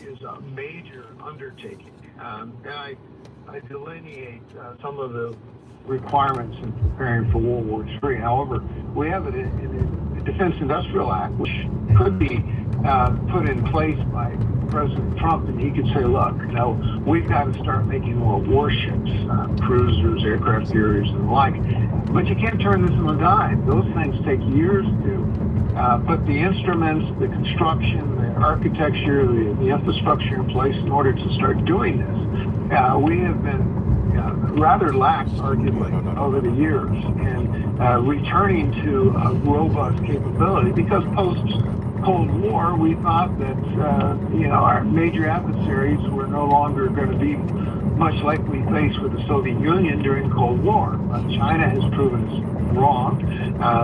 Is a major undertaking. And I delineate some of the requirements in preparing for World War III. However, we have it in the Defense Industrial Act, which could be put in place by President Trump, and he could say, look, we've got to start making more warships, cruisers, aircraft carriers, and the like. But you can't turn this on a dime. Those things take years to put the instruments, the construction, the architecture, the infrastructure in place in order to start doing this. We have been rather lax, arguably, over the years in returning to a robust capability, because post-Cold War, we thought that our major adversaries were no longer going to be much like we faced with the Soviet Union during the Cold War. China has proven us wrong.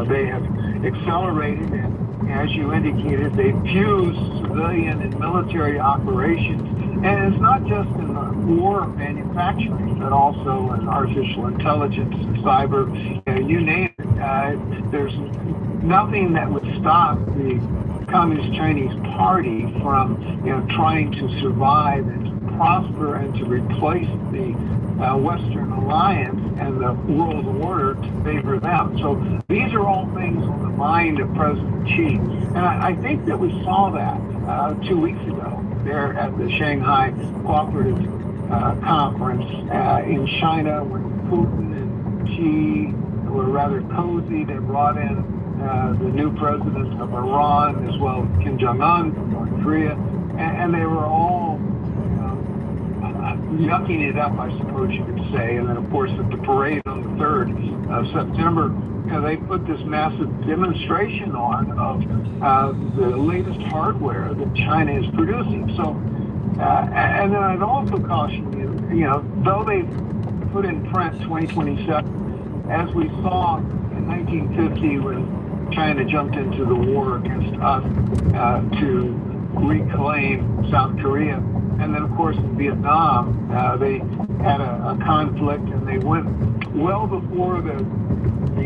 They have accelerated, and as you indicated, they've fused civilian and military operations. And it's not just in the war manufacturing, but also in artificial intelligence, cyber, you name it. There's nothing that would stop the Communist Chinese Party from trying to survive and to prosper and to replace the Western alliance and the world order to favor them. So these are all things on the mind of President Xi. And I think that we saw that 2 weeks ago there at the Shanghai Cooperative Conference in China, when Putin and Xi were rather cozy. They brought in the new president of Iran, as well as Kim Jong-un from North Korea, and they were all yucking it up, I suppose you could say. And then, of course, at the parade on the 3rd of September, they put this massive demonstration on of the latest hardware that China is producing. So, and then I'd also caution you, though they put in print 2027, as we saw in 1950 when China jumped into the war against us to reclaim South Korea. And then, of course, in Vietnam, they had a conflict, and they went well before the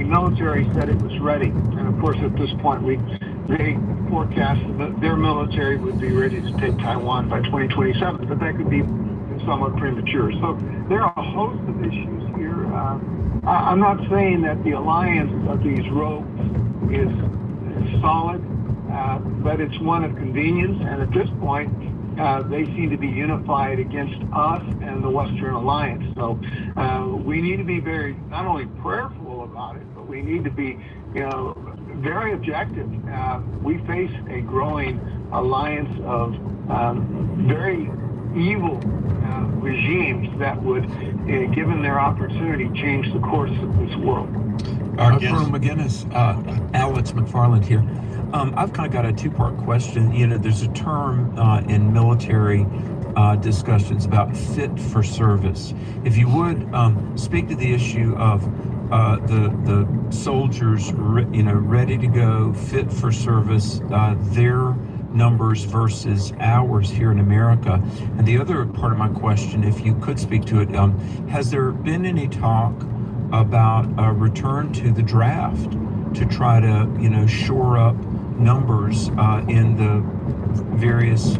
military said it was ready. And, of course, at this point, they forecasted that their military would be ready to take Taiwan by 2027, but that could be somewhat premature. So there are a host of issues here. I'm not saying that the alliance of these rogues is solid, but it's one of convenience, and at this point, they seem to be unified against us and the Western Alliance. So we need to be very, not only prayerful about it, but we need to be, very objective. We face a growing alliance of very evil regimes that would, given their opportunity, change the course of this world. From McGinnis, Alex McFarland here. I've kind of got a two-part question. There's a term in military discussions about fit for service. If you would speak to the issue of the soldiers, ready to go, fit for service, their numbers versus ours here in America. And the other part of my question, if you could speak to it, has there been any talk about a return to the draft to try to, shore up numbers in the various,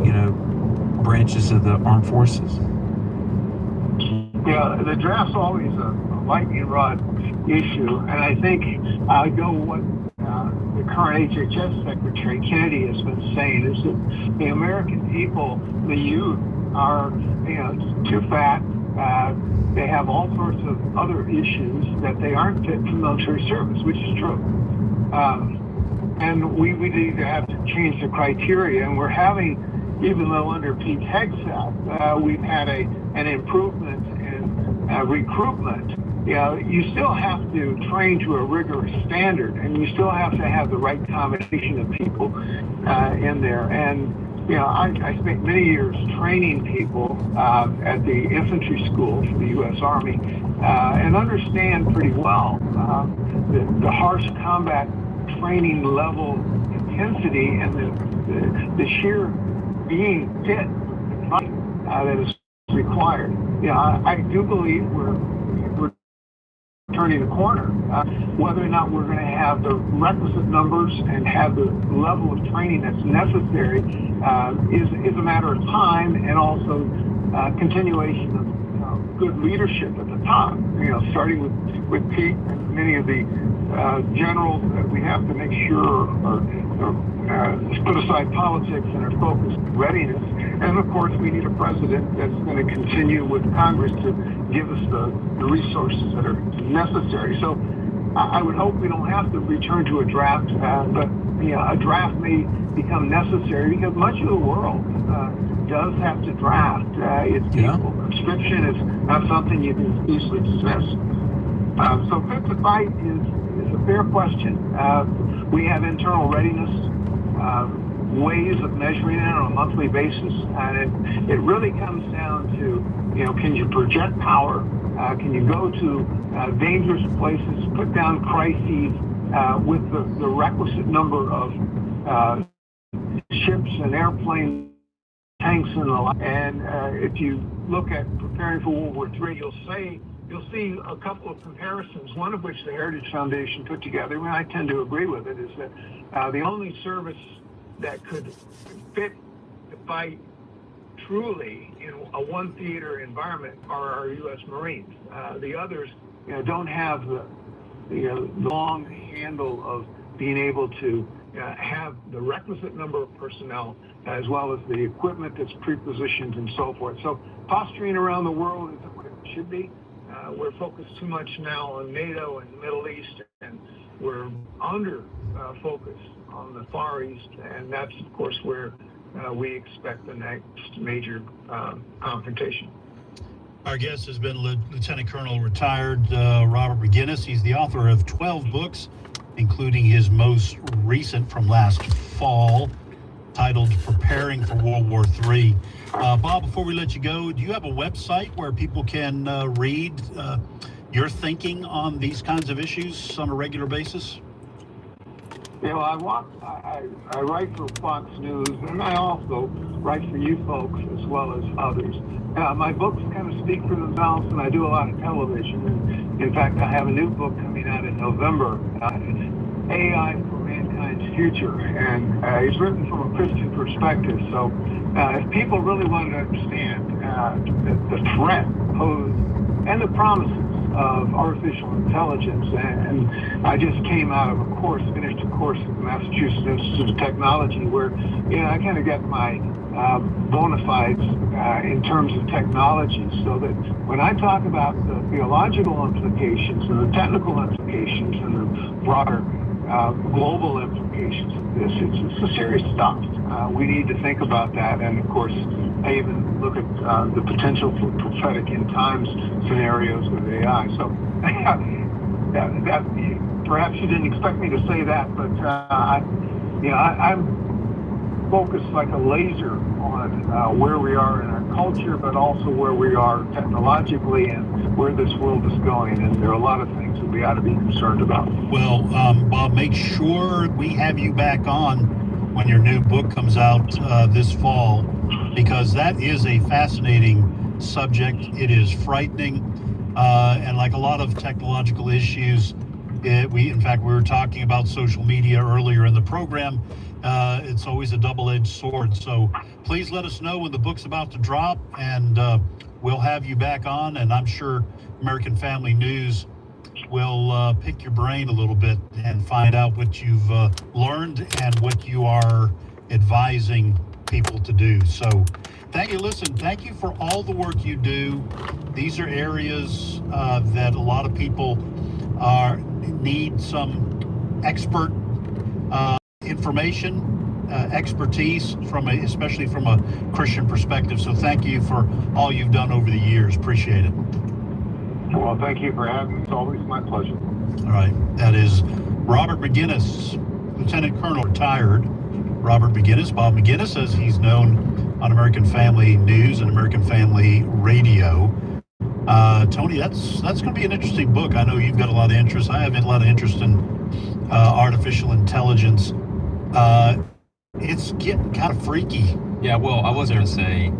branches of the armed forces? Yeah, the draft's always a lightning rod issue, and I think I go what the current HHS Secretary Kennedy has been saying is that the American people, the youth, are too fat. They have all sorts of other issues that they aren't fit for military service, which is true. And we need to have to change the criteria, and we're having, even though under Pete Hegseth, we've had an improvement in recruitment. You still have to train to a rigorous standard, and you still have to have the right combination of people in there. And I spent many years training people at the infantry school for the U.S. Army, and understand pretty well the harsh combat training level intensity and the sheer being fit that is required. I do believe we're turning the corner. Whether or not we're going to have the requisite numbers and have the level of training that's necessary is a matter of time, and also continuation of good leadership at the top. Starting with Pete and many of the generals that we have to make sure are put aside politics and are focused on readiness. And of course, we need a president that's going to continue with Congress to give us the resources that are necessary. So I would hope we don't have to return to a draft, but a draft may become necessary because much of the world does have to draft its people. Conscription is not something you can easily dismiss. So fit to fight is a fair question. We have internal readiness ways of measuring it on a monthly basis, and it really comes down to, can you project power? Can you go to dangerous places, put down crises with the requisite number of ships and airplanes, tanks, and the like? And if you look at preparing for World War III, you'll see a couple of comparisons, one of which the Heritage Foundation put together, and I tend to agree with it, is that the only service that could fit to fight truly in a one theater environment are our U.S. Marines. The others, don't have the long handle of being able to have the requisite number of personnel, as well as the equipment that's pre-positioned and so forth. So posturing around the world isn't what it should be. We're focused too much now on NATO and the Middle East, and we're under focused on the Far East, and that's, of course, where we expect the next major confrontation. Our guest has been Lieutenant Colonel retired Robert Maginnis. He's the author of 12 books, including his most recent from last fall, titled Preparing for World War III. Bob, before we let you go, do you have a website where people can read your thinking on these kinds of issues on a regular basis? Well, I write for Fox News, and I also write for you folks as well as others. My books kind of speak for themselves, and I do a lot of television. And in fact, I have a new book coming out in November, AI for Mankind's Future, and it's written from a Christian perspective. So if people really want to understand the threat posed and the promises of artificial intelligence, and I just came out of finished a course at the Massachusetts Institute of Technology where, I kind of got my bona fides in terms of technology, so that when I talk about the theological implications and the technical implications and the broader global implications of this, it's a serious stuff. We need to think about that, and of course, I even look at the potential for prophetic end times scenarios with AI. So that perhaps you didn't expect me to say that, but I'm focus like a laser on where we are in our culture, but also where we are technologically and where this world is going. And there are a lot of things that we ought to be concerned about. Well, Bob, make sure we have you back on when your new book comes out this fall, because that is a fascinating subject. It is frightening, and like a lot of technological issues, we were talking about social media earlier in the program. It's always a double-edged sword. So please let us know when the book's about to drop, and we'll have you back on. And I'm sure American Family News will pick your brain a little bit and find out what you've learned and what you are advising people to do. So thank you. Listen, thank you for all the work you do. These are areas that a lot of people need some expert information, expertise especially from a Christian perspective. So thank you for all you've done over the years. Appreciate it. Well, thank you for having me. It's always my pleasure. All right. That is Robert Maginnis, Lieutenant Colonel, retired. Robert Maginnis, Bob Maginnis, as he's known on American Family News and American Family Radio. Tony, that's going to be an interesting book. I know you've got a lot of interest. I have a lot of interest in artificial intelligence. It's getting kind of freaky. Yeah, well, I was going to say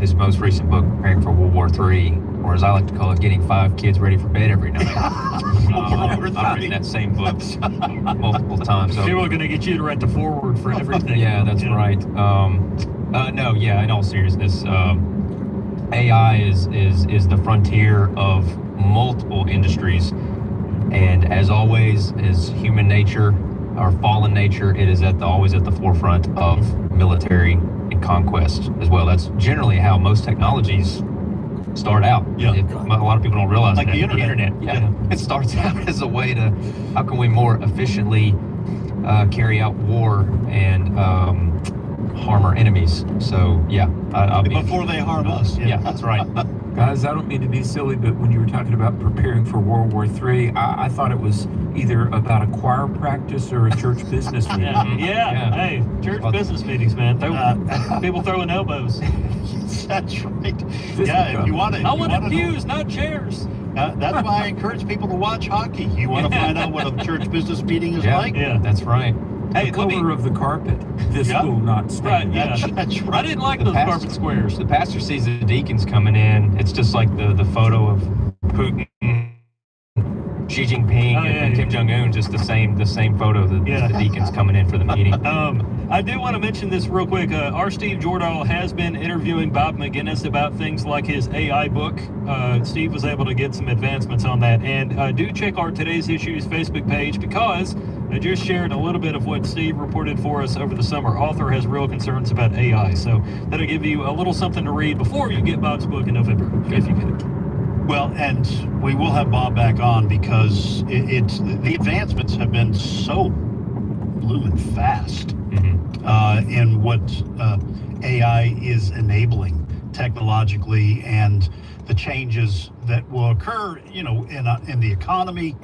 his most recent book, Preparing for World War III, or as I like to call it, Getting 5 Kids Ready for Bed Every Night. I've written that same book multiple times. So, They were going to get you to write the foreword for everything. yeah, that's right. No, yeah, in all seriousness, AI is the frontier of multiple industries. And as always, is human nature, our fallen nature, it is always at the forefront of military and conquest as well. That's generally how most technologies start out. Yeah. A lot of people don't realize Like that. the internet. Yeah. It starts out as a way to, how can we more efficiently carry out war and harm our enemies? So yeah, I'll be Before they harm us. yeah, that's right. Guys, I don't mean to be silly, but when you were talking about preparing for World War III, I thought it was either about a choir practice or a church business meeting. Yeah. Hey, church business meetings, man. People throwing elbows. That's right. Yeah, if you want to. I want pews, not chairs. That's why I encourage people to watch hockey. You want to find out what a church business meeting is Yeah. like? Yeah. That's right. Hey, The let me. color of the carpet, this Yeah. will not Right, stand. yeah. That's I right. didn't like The those pastor- carpet squares. The pastor sees the deacons coming in. It's just like the photo of Putin, Xi Jinping, and Kim Jong-un. Just the same photo. The deacons coming in for the meeting. I do want to mention this real quick. Our Steve Jordahl has been interviewing Bob Maginnis about things like his AI book. Steve was able to get some advancements on that. And do check our Today's Issues Facebook page, because I just shared a little bit of what Steve reported for us over the summer. Author has real concerns about AI. So that'll give you a little something to read before you get Bob's book in November, if you get it. Well, and we will have Bob back on because the advancements have been so blooming fast in what AI is enabling technologically, and the changes that will occur, in the economy,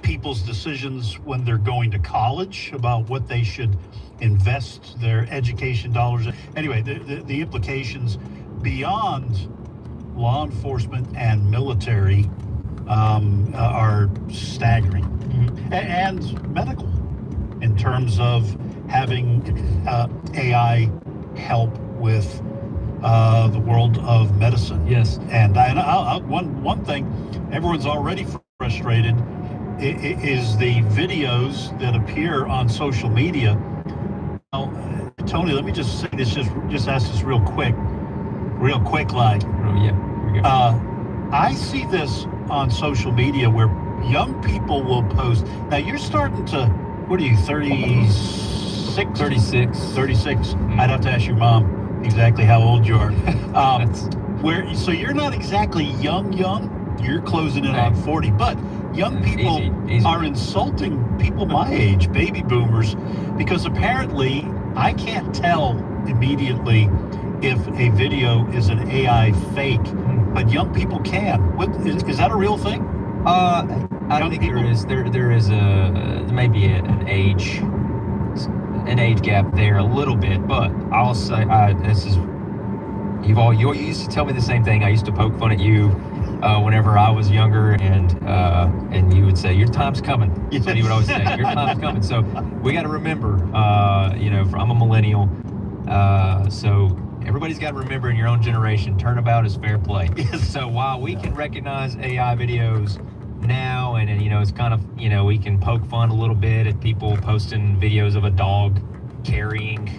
people's decisions when they're going to college about what they should invest their education dollars in. Anyway, the implications beyond law enforcement and military are staggering, and medical, in terms of having AI help with the world of medicine. Yes. And one thing, everyone's already frustrated is the videos that appear on social media. Now, Tony, let me just say this, just ask this real quick, like, Oh yeah. Here we go. I see this on social media where young people will post. Now you're starting to, what are you, 36? 36. 36. I'd have to ask your mom exactly how old you are. So you're not exactly young. You're closing in on 40, but young people Easy. are insulting people my age, baby boomers, because apparently I can't tell immediately if a video is an AI fake, but young people can. Is that a real thing? I think there is there may be an age an age gap there a little bit, but I'll say this is you used to tell me the same thing. I used to poke fun at you whenever I was younger, and you would say your time's coming. That's what you would always say. Your time's coming. So we got to remember, I'm a millennial, so everybody's got to remember in your own generation, turnabout is fair play. So while we can recognize AI videos now, and it's kind of, we can poke fun a little bit at people posting videos of a dog carrying,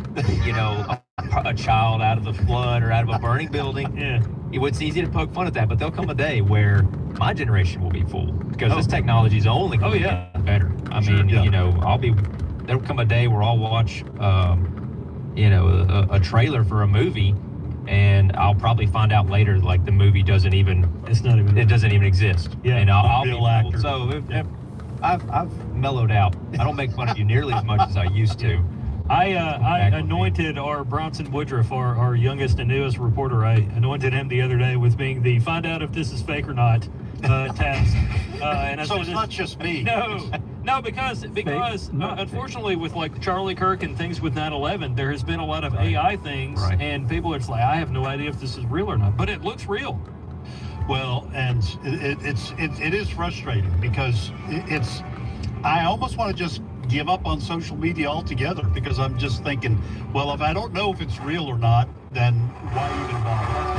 a child out of the flood or out of a burning building. Yeah. It's easy to poke fun at that, but there'll come a day where my generation will be fooled because this technology is only going to get better. I mean, there'll come a day where I'll watch, a trailer for a movie, and I'll probably find out later like the movie doesn't even exist. Yeah, and I'll be real fooled. actor. So I've mellowed out. I don't make fun of you nearly as much as I used to. I anointed our Bronson Woodruff, our youngest and newest reporter. I anointed him the other day with being the find out if this is fake or not task. And So it's not just me. No, because unfortunately with like Charlie Kirk and things with 9/11, there has been a lot of AI things, and people are just like, I have no idea if this is real or not, but it looks real. Well, and it is frustrating because I almost want to just give up on social media altogether because I'm just thinking, well, if I don't know if it's real or not, then why even bother?